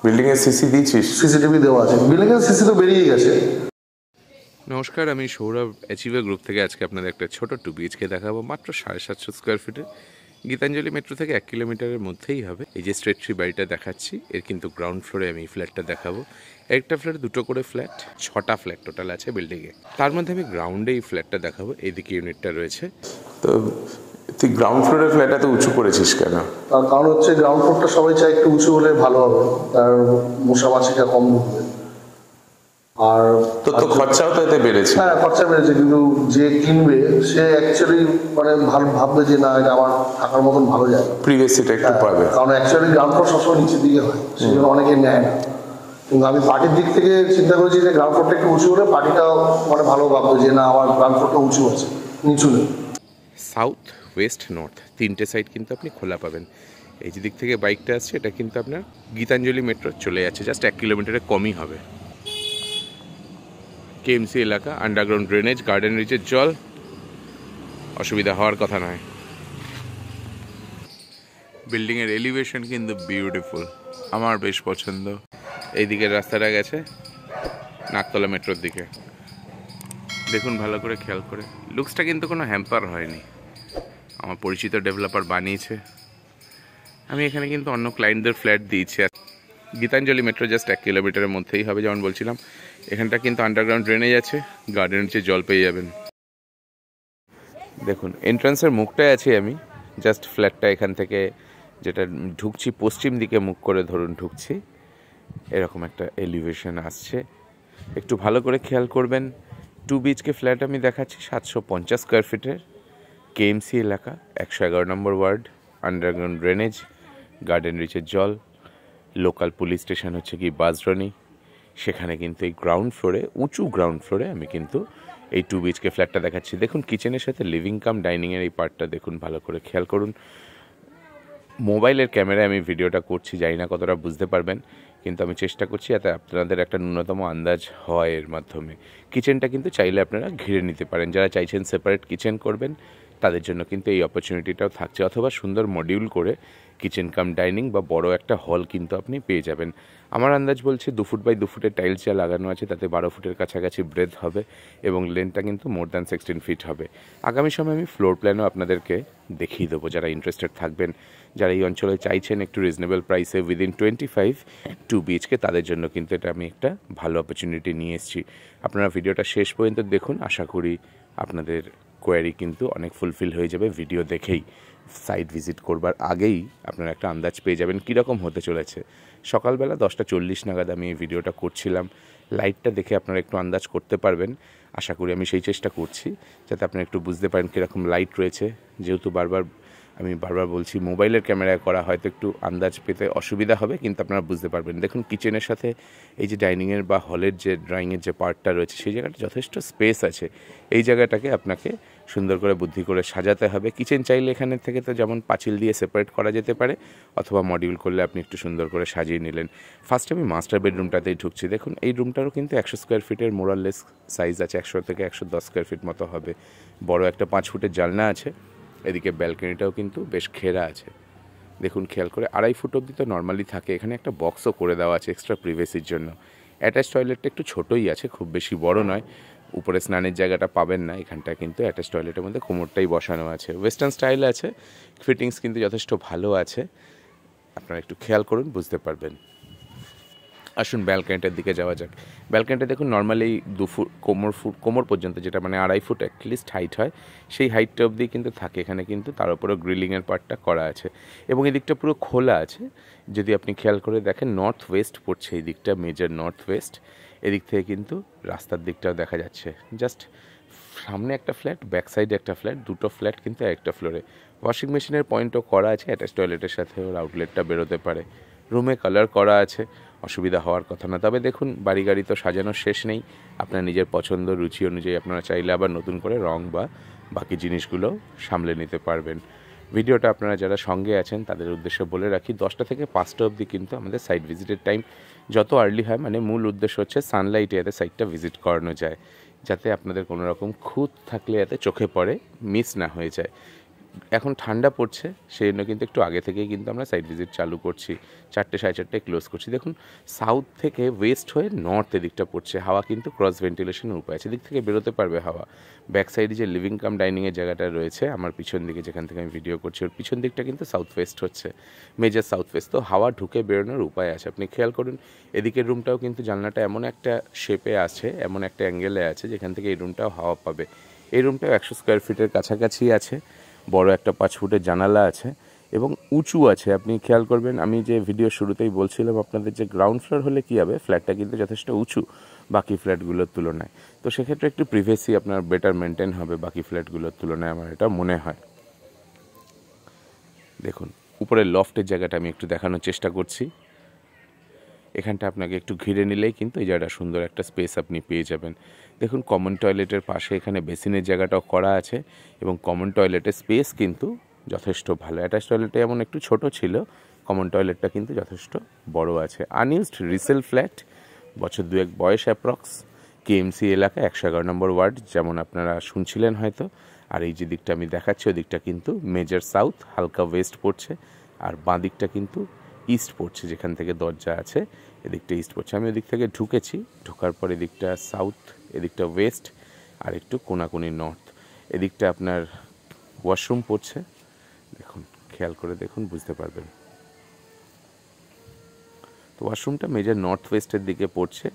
Building এর CC দিয়েছিস? CCTV দেওয়া আছে, বিল্ডিং এর সিসি তো বেরিয়ে গেছে। নমস্কার, আমি সৌরভ অ্যাচিভার গ্রুপ থেকে আজকে আপনাদের একটা ছোট 2BHK দেখাবো। মাত্র 750 স্কোয়ার ফিটে, গীতাঞ্জলি মেট্রো থেকে 1 কিলোমিটারের মধ্যেই হবে। এই যে স্ট্রেট ট্রি বাড়িটা দেখাচ্ছি, এর কিন্তু গ্রাউন্ড ফ্লোরে আমি এই ফ্ল্যাটটা দেখাবো। একটা ফ্ল্যাট, দুটো করে ফ্ল্যাট, 6টা ফ্ল্যাট টোটাল আছে বিল্ডিংয়ে। তার মধ্যে আমি গ্রাউন্ডে এই ফ্ল্যাটটা দেখাবো। এইদিকে ইউনিটটা রয়েছে। তো তুই গ্রাউন্ড ফ্লোরের ফ্ল্যাট এত উঁচু করেছিস কেন? তার কারণ হচ্ছে গ্রাউন্ড ফ্লোরটা সবাই চায় একটু উঁচু হলে ভালো হবে, তার মশা মাছিটা কম ঢুকবে। আর তো খরচাও তো এতে বেড়েছে। হ্যাঁ, খরচা বেড়েছে, কিন্তু যে কিনবে সে অ্যাকচুয়ালি মানে ভালো ভাববে যে না, এটা আমার থাকার মতন ভালো যায়, প্রিভেসিটা একটু পাবে। কারণ অ্যাকচুয়ালি গ্রাউন্ড ফ্লোর সবসময় নিচের দিকে হয়, সেই জন্য অনেকে নেয় না। কিন্তু আমি পার্টির দিক থেকে চিন্তা করেছি যে গ্রাউন্ড ফ্লোরটা একটু উঁচু হলে পার্টিটাও মানে ভালো ভাববে যে না, আমার গ্রাউন্ড ফ্লোরটা উঁচু আছে, নিচু নেই। সাউথ, ওয়েস্ট, নর্থ তিনটে সাইড কিন্তু আপনি খোলা পাবেন। এই যে দিক থেকে বাইকটা আসছে, এটা কিন্তু আপনার গীতাঞ্জলি মেট্রো চলে যাচ্ছে, জাস্ট 1 কিলোমিটারের কমই হবে। কেএমসি এলাকা, আন্ডারগ্রাউন্ড ড্রেনেজ, গার্ডেন রিচের জল, অসুবিধা হওয়ার কথা নয়। বিল্ডিংয়ের এলিভেশন কিন্তু বিউটিফুল, আমার বেশ পছন্দ। এই দিকের রাস্তাটা গেছে নাকতলা মেট্রোর দিকে, দেখুন ভালো করে খেয়াল করে। লুকসটা কিন্তু কোনো হ্যাম্পার হয়নি, আমার পরিচিত ডেভেলপার বানিয়েছে। আমি এখানে কিন্তু অন্য ক্লায়েন্টদের ফ্ল্যাট দিয়েছি। গীতাঞ্জলি মেট্রো জাস্ট 1 কিলোমিটারের মধ্যেই হবে। যেমন বলছিলাম, এখানটা কিন্তু আন্ডারগ্রাউন্ড ড্রেনেজ আছে, গার্ডেন নিচে জল পেয়ে যাবেন। দেখুন এন্ট্রান্সের মুখটায় আছি আমি, জাস্ট ফ্ল্যাটটা এখান থেকে যেটা ঢুকছি পশ্চিম দিকে মুখ করে ধরুন ঢুকছি, এরকম একটা এলিভেশন আসছে। একটু ভালো করে খেয়াল করবেন। 2BHK ফ্ল্যাট আমি দেখাচ্ছি 750 স্কোয়ার ফিটের, কেএমসি এলাকা, 111 নম্বর ওয়ার্ড, আন্ডারগ্রাউন্ড ড্রেনেজ, গার্ডেন রিচের জল, লোকাল পুলিশ স্টেশন হচ্ছে কি বাজরানি। সেখানে কিন্তু এই গ্রাউন্ড ফ্লোরে, উঁচু গ্রাউন্ড ফ্লোরে আমি কিন্তু এই 2BHK ফ্ল্যাটটা দেখাচ্ছি। দেখুন কিচেনের সাথে লিভিং কাম ডাইনিংয়ের এই পার্টটা দেখুন, ভালো করে খেয়াল করুন। মোবাইলের ক্যামেরায় আমি ভিডিওটা করছি, জানি না কতটা বুঝতে পারবেন, কিন্তু আমি চেষ্টা করছি যাতে আপনাদের একটা ন্যূনতম আন্দাজ হয় এর মাধ্যমে। কিচেনটা কিন্তু চাইলে আপনারা ঘিরে নিতে পারেন, যারা চাইছেন সেপারেট কিচেন করবেন তাদের জন্য কিন্তু এই অপরচুনিটিটাও থাকছে। অথবা সুন্দর মডিউল করে কিচেন কাম ডাইনিং বা বড় একটা হল কিন্তু আপনি পেয়ে যাবেন। আমার আন্দাজ বলছে 2 ফুট বাই 2 ফুটের টাইলস যা লাগানো আছে তাতে 12 ফুটের কাছাকাছি ব্রেথ হবে, এবং লেন্থটা কিন্তু মোর দ্যান 16 ফিট হবে। আগামী সময় আমি ফ্লোর প্ল্যানও আপনাদেরকে দেখিয়ে দেবো, যারা ইন্টারেস্টেড থাকবেন, যারা এই অঞ্চলে চাইছেন একটু রিজনেবল প্রাইসে উইদিন 25 2BHK, তাদের জন্য কিন্তু এটা আমি একটা ভালো অপরচুনিটি নিয়ে এসেছি। আপনারা ভিডিওটা শেষ পর্যন্ত দেখুন, আশা করি আপনাদের কোয়ারি কিন্তু অনেক ফুলফিল হয়ে যাবে। ভিডিও দেখেই, সাইট ভিজিট করবার আগেই আপনারা একটা আন্দাজ পেয়ে যাবেন কীরকম হতে চলেছে। সকালবেলা 10:40 নাগাদ আমি এই ভিডিওটা করছিলাম, লাইটটা দেখে আপনারা একটু আন্দাজ করতে পারবেন। আশা করি আমি সেই চেষ্টা করছি যাতে আপনারা একটু বুঝতে পারেন কীরকম লাইট রয়েছে। যেহেতু আমি বারবার বলছি, মোবাইলের ক্যামেরায় করা হয়তো একটু আন্দাজ পেতে অসুবিধা হবে, কিন্তু আপনারা বুঝতে পারবেন। দেখুন কিচেনের সাথে এই যে ডাইনিংয়ের বা হলের যে ড্রয়িংয়ের যে পার্টটা রয়েছে, সেই জায়গাটা যথেষ্ট স্পেস আছে। এই জায়গাটাকে আপনাকে সুন্দর করে বুদ্ধি করে সাজাতে হবে। কিচেন চাইলে এখানে থেকে তো যেমন পাঁচিল দিয়ে সেপারেট করা যেতে পারে, অথবা মডিউল করলে আপনি একটু সুন্দর করে সাজিয়ে নিলেন। ফার্স্ট আমি মাস্টার বেডরুমটাতেই ঢুকছি। দেখুন এই রুমটারও কিন্তু 100 স্কোয়ার ফিটের মোরাললেস সাইজ আছে, 100 থেকে 110 স্কোয়ার ফিট মতো হবে। বড় একটা 5 ফুটের জানলা আছে, এদিকে ব্যালকনিটাও কিন্তু বেশ ঘেরা আছে। দেখুন খেয়াল করে, 2.5 ফুট অবধি তো নর্মালি থাকে, এখানে একটা বক্সও করে দেওয়া আছে এক্সট্রা প্রিভেসির জন্য। অ্যাটাচ টয়লেটটা একটু ছোটোই আছে, খুব বেশি বড় নয়। উপরে স্নানের জায়গাটা পাবেন না, এখানটা কিন্তু অ্যাটাচ টয়লেটের মধ্যে কোমরটাই বসানো আছে। ওয়েস্টার্ন স্টাইল আছে, ফিটিংস কিন্তু যথেষ্ট ভালো আছে, আপনারা একটু খেয়াল করুন, বুঝতে পারবেন। আসুন ব্যালকনিটার দিকে যাওয়া যাক। ব্যালকনিটা দেখুন নর্মালি 2 ফুট কোমর পর্যন্ত, যেটা মানে 2.5 ফুট অ্যাটলিস্ট হাইট হয়, সেই হাইটটা অবধি কিন্তু থাকে এখানে, কিন্তু তার উপরেও গ্রিলিংয়ের পার্টটা করা আছে, এবং এই দিকটা পুরো খোলা আছে। যদি আপনি খেয়াল করে দেখেন, নর্থ ওয়েস্ট পড়ছে এই দিকটা, মেজর নর্থ ওয়েস্ট। এদিক থেকে কিন্তু রাস্তার দিকটাও দেখা যাচ্ছে। জাস্ট সামনে একটা ফ্ল্যাট, ব্যাক সাইডে একটা ফ্ল্যাট, দুটো ফ্ল্যাট কিন্তু একটা ফ্লোরে। ওয়াশিং মেশিনের পয়েন্টও করা আছে, অ্যাটাচ টয়লেটের সাথে ওর আউটলেটটা বেরোতে পারে। রুমে কালার করা আছে, অসুবিধা হওয়ার কথা না। তবে দেখুন বাড়ি গাড়ি তো সাজানোর শেষ নেই, আপনার নিজের পছন্দ রুচি অনুযায়ী আপনারা চাইলে আবার নতুন করে রং বা বাকি জিনিসগুলো সামলে নিতে পারবেন। ভিডিওটা আপনারা যারা সঙ্গে আছেন তাদের উদ্দেশ্যে বলে রাখি, 10টা থেকে 5টা অবধি কিন্তু আমাদের সাইট ভিজিটের টাইম। যত আর্লি হয়, মানে মূল উদ্দেশ্য হচ্ছে সানলাইটে যাতে সাইটটা ভিজিট করানো যায়, যাতে আপনাদের কোনো রকম খুঁত থাকলে যাতে চোখে পড়ে, মিস না হয়ে যায়। এখন ঠান্ডা পড়ছে, সেই জন্য কিন্তু একটু আগে থেকেই কিন্তু আমরা সাইট ভিজিট চালু করছি। 4টে 4:30টায় ক্লোজ করছি। দেখুন সাউথ থেকে ওয়েস্ট হয়ে নর্থ এদিকটা পড়ছে, হাওয়া কিন্তু ক্রস ভেন্টিলেশনের উপায় আছে, এদিক থেকে বেরোতে পারবে হাওয়া। ব্যাক সাইডে যে লিভিং কাম ডাইনিংয়ের জায়গাটা রয়েছে আমার পিছন দিকে, যেখান থেকে আমি ভিডিও করছি, ওর পিছন দিকটা কিন্তু সাউথ ওয়েস্ট হচ্ছে, মেজর সাউথ ওয়েস্ট, তো হাওয়া ঢুকে বেরোনোর উপায় আছে। আপনি খেয়াল করুন এদিকের রুমটাও কিন্তু জানলাটা এমন একটা শেপে আছে, এমন একটা অ্যাঙ্গেলে আছে যেখান থেকে এই রুমটাও হাওয়া পাবে। এই রুমটাও 100 স্কোয়ার ফিটের কাছাকাছি আছে, বড় একটা 5 ফুটের জানালা আছে এবং উঁচু আছে। আপনি খেয়াল করবেন, আমি যে ভিডিও শুরুতেই বলছিলাম আপনাদের যে গ্রাউন্ড ফ্লোর হলে কী হবে, ফ্ল্যাটটা কিন্তু যথেষ্ট উঁচু বাকি ফ্ল্যাটগুলোর তুলনায়, তো সেক্ষেত্রে একটু প্রিভেসি আপনার বেটার মেনটেন হবে বাকি ফ্ল্যাটগুলোর তুলনায়, আমার এটা মনে হয়। দেখুন উপরের লফটের জায়গাটা আমি একটু দেখানোর চেষ্টা করছি। এখানটা আপনাকে একটু ঘিরে নিলেই কিন্তু এই জায়গাটা সুন্দর একটা স্পেস আপনি পেয়ে যাবেন। দেখুন কমন টয়লেটের পাশে এখানে বেসিনের জায়গাটাও করা আছে এবং কমন টয়লেটের স্পেস কিন্তু যথেষ্ট ভালো। অ্যাটাচ টয়লেটে এমন একটু ছোট ছিল, কমন টয়লেটটা কিন্তু যথেষ্ট বড় আছে। আনইউজড রিসেল ফ্ল্যাট, বছর 2-1 বয়স অ্যাপ্রক্স, কেএমসি এলাকা 111 নম্বর ওয়ার্ড, যেমন আপনারা শুনছিলেন হয়তো। আর এই যে দিকটা আমি দেখাচ্ছি ওদিকটা কিন্তু মেজর সাউথ, হালকা ওয়েস্ট পড়ছে, আর বাঁ দিকটা কিন্তু ইস্ট পড়ছে, যেখান থেকে দরজা আছে এদিকটা ইস্ট পড়ছে। আমি ওদিক থেকে ঢুকেছি, ঢোকার পর এদিকটা সাউথ, এদিকটা ওয়েস্ট, আর একটু কোনাকুনি নর্থ। এদিকটা আপনার ওয়াশরুম পড়ছে, দেখুন খেয়াল করে দেখুন বুঝতে পারবেন। তো ওয়াশরুমটা মেজর নর্থ ওয়েস্টের দিকে পড়ছে,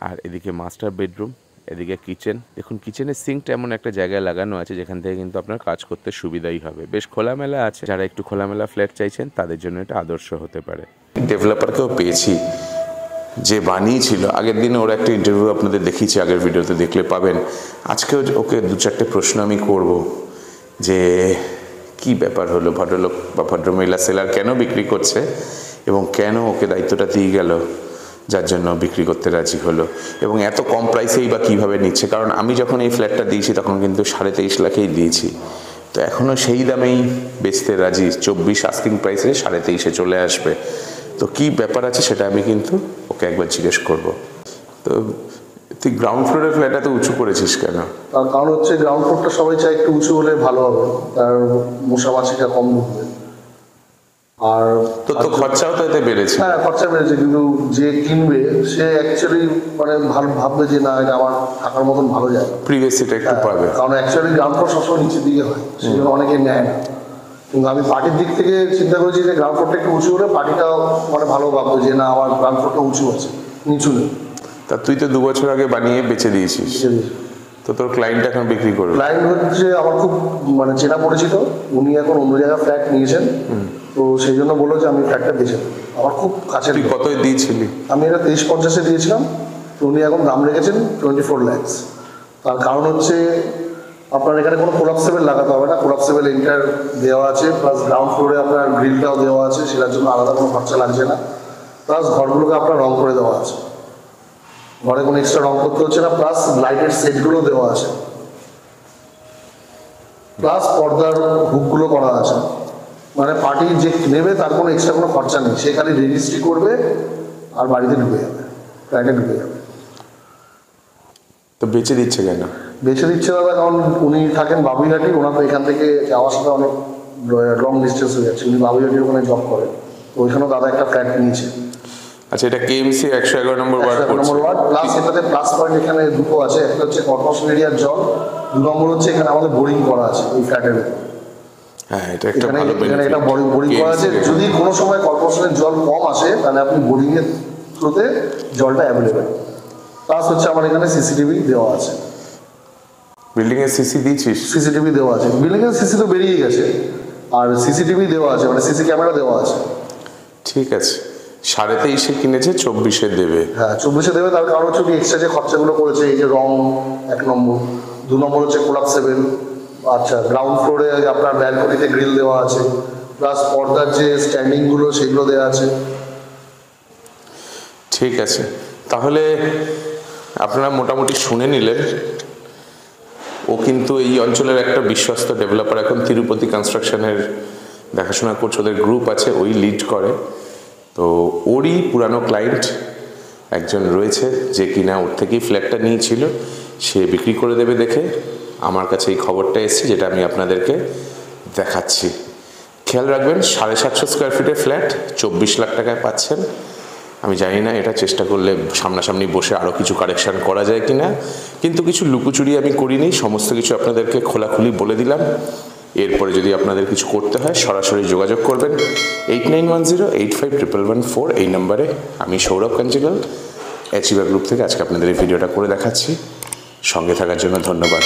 আর এদিকে মাস্টার বেডরুম, এদিকে কিচেন। দেখুন কিচেনের সিঙ্কটা এমন একটা জায়গায় লাগানো আছে যেখান থেকে কিন্তু আপনার কাজ করতে সুবিধাই হবে, বেশ খোলামেলা আছে। যারা একটু খোলামেলা ফ্ল্যাট চাইছেন তাদের জন্য এটা আদর্শ হতে পারে। ডেভেলপারকেও পেয়েছি যে বানিয়েছিল, আগের দিনে ওর একটা ইন্টারভিউ আপনাদের দেখিয়েছি, আগের ভিডিওতে দেখলে পাবেন। আজকেও ওকে 2-4টে প্রশ্ন আমি করব যে কি ব্যাপার হলো, ভদ্রলোক বা ভদ্রমহিলা সেলার কেন বিক্রি করছে এবং কেন ওকে দায়িত্বটা দিয়ে গেল, যার জন্য বিক্রি করতে রাজি হলো, এবং এত কম প্রাইসেই বা কীভাবে নিচ্ছে। কারণ আমি যখন এই ফ্ল্যাটটা দিয়েছি তখন কিন্তু 23.5 লাখেই দিয়েছি, তো এখনও সেই দামেই বেচতে রাজি। 24 আস্কিং প্রাইসে 23.5-এ চলে আসবে। তো কী ব্যাপার আছে সেটা আমি কিন্তু ওকে একবার জিজ্ঞেস করব। তো তুই গ্রাউন্ড ফ্লোরের ফ্ল্যাট এত উঁচু করেছিস কেন? তার কারণ হচ্ছে গ্রাউন্ড ফ্লোরটা সবাই চায় একটু উঁচু হলে ভালো হবে, তার মশা মাছিটা কম ঢুকবে। আর তো খরচাও তো এতে বেড়েছে। হ্যাঁ খরচা বেড়েছে, কিন্তু যে কিনবে সে অ্যাকচুয়ালি মানে ভালো ভাববে যে না এটা আমার থাকার মতন ভালো যায়, প্রিভেসিটা একটু পাবে। কারণ অ্যাকচুয়ালি গ্রাউন্ড ফ্লোর সবসময় নিচের দিকে হয়, সেই জন্য অনেকে নেয় না। কিন্তু আমি পার্টির দিক থেকে চিন্তা করেছি যে গ্রাউন্ড ফ্লোরটা একটু উঁচু হলে পার্টিটাও মানে ভালো ভাববে যে না আমার গ্রাউন্ড ফ্লোরটা উঁচু আছে, নিচু নেই। তা তুই তো 2 বছর আগে বানিয়ে বেচে দিয়েছিস, তো তোর ক্লায়েন্ট এখন বিক্রি করবে? ক্লায়েন্ট হচ্ছে আমার খুব মানে চেনা পরিচিত, উনি এখন অন্য জায়গায় ফ্ল্যাট নিয়েছেন, তো সেই জন্য বললো যে আমি ফ্ল্যাটটা বেচে দেবো। আমার খুব কাছে। তুই কত দিয়েছিলি? আমি এটা 2350-এ দিয়েছিলাম, তো উনি এখন দাম রেখেছেন 24 lakhs। তার কারণ হচ্ছে আপনার এখানে কোনো কোলাপসেবল লাগাতে হবে না, কোলাপসেবল এন্টার দেওয়া আছে, প্লাস গ্রাউন্ড ফ্লোরে আপনার গ্রিলটাও দেওয়া আছে, সেটার জন্য আলাদা কোনো খরচা লাগছে না। প্লাস ঘরগুলোকে আপনার রং করে দেওয়া আছে, ঘরে কোনো এক্সট্রা রং করতে হচ্ছে না, প্লাস লাইটের সেটগুলো দেওয়া আছে, প্লাস পর্দার হুকগুলো করা আছে। মানে পার্টি যে নেবে তার কোনো এক্সট্রা কোনো খরচা নেই, সে খালি রেজিস্ট্রি করবে আর বাড়িতে ঢুকে যাবে, ফ্ল্যাটে ঢুকে যাবে। তো বেচে দিচ্ছে কেন? বেছে দিচ্ছে দাদা, কারণ উনি থাকেন বাবুইহাটি, ওনার তো এখান থেকে যাওয়ার সাথে অনেক লং ডিস্টেন্স হয়ে যাচ্ছে, উনি বাবুইহাটির ওখানে জব করেন, তো ওইখানেও দাদা একটা ফ্ল্যাট নিয়েছে। আচ্ছা, এটা কেএমসি 111 নম্বর ওয়ার্ড পড়ছে। প্লাস এটাতে প্লাস পয়েন্ট এখানে দুটো আছে, একটা হচ্ছে কর্পোরেশন এরিয়ার জল, 2 নম্বর হচ্ছে এখানে আমাদের বোরিং করা আছে এই ফ্ল্যাটের। হ্যাঁ, এটা একটা ভালো এখানে এটা বোরিং করা আছে, যদি কোনো সময় কর্পোরেশনের জল কম আসে তাহলে আপনি বোরিং এর থ্রুতে জলটা অ্যাভেলেবেল। প্লাস হচ্ছে আমার এখানে সিসিটিভি দেওয়া আছে। বিল্ডিং এর সিসি দিয়েছিস? সিসিটিভি দেওয়া আছে, বিল্ডিং এর সিসি তো বেরিয়ে গেছে, আর সিসিটিভি দেওয়া আছে, মানে সিসি ক্যামেরা দেওয়া আছে। ঠিক আছে, 23.5-এ কিনেছে, 24-এ দেবে। হ্যাঁ 24-এ দেবে, তার কারণ হচ্ছে এক্সট্রা যে খরচাগুলো করেছে, এই যে রং 1 নম্বর, 2 নম্বর হচ্ছে কোলাপসেবল। আচ্ছা, গ্রাউন্ড ফ্লোরে আপনার ব্যালকনিতে গ্রিল দেওয়া আছে, প্লাস পর্দার যে স্ট্যান্ডিংগুলো সেগুলো দেওয়া আছে। ঠিক আছে, তাহলে আপনারা মোটামুটি শুনে নিলেন, ও কিন্তু এই অঞ্চলের একটা বিশ্বস্ত ডেভেলপার, এখন তিরুপতি কনস্ট্রাকশনের দেখাশোনা করছে, ওদের গ্রুপ আছে, ওই লিড করে। তো ওরই পুরানো ক্লায়েন্ট একজন রয়েছে যে কিনা ওর থেকেই ফ্ল্যাটটা নিয়েছিল, সে বিক্রি করে দেবে দেখে আমার কাছে এই খবরটা এসেছে, যেটা আমি আপনাদেরকে দেখাচ্ছি। খেয়াল রাখবেন 750 স্কোয়ার ফিটের ফ্ল্যাট 24 লাখ টাকায় পাচ্ছেন। আমি জানি না এটা চেষ্টা করলে সামনাসামনি বসে আরও কিছু কারেকশান করা যায় কি না, কিন্তু কিছু লুকোচুরি আমি করিনি, সমস্ত কিছু আপনাদেরকে খোলাখুলি বলে দিলাম। এরপরে যদি আপনাদের কিছু করতে হয় সরাসরি যোগাযোগ করবেন 8910851114 এই নম্বরে। আমি সৌরভ কাঞ্জিলাল অ্যাচিভার গ্রুপ থেকে আজকে আপনাদের এই ভিডিওটা করে দেখাচ্ছি। সঙ্গে থাকার জন্য ধন্যবাদ।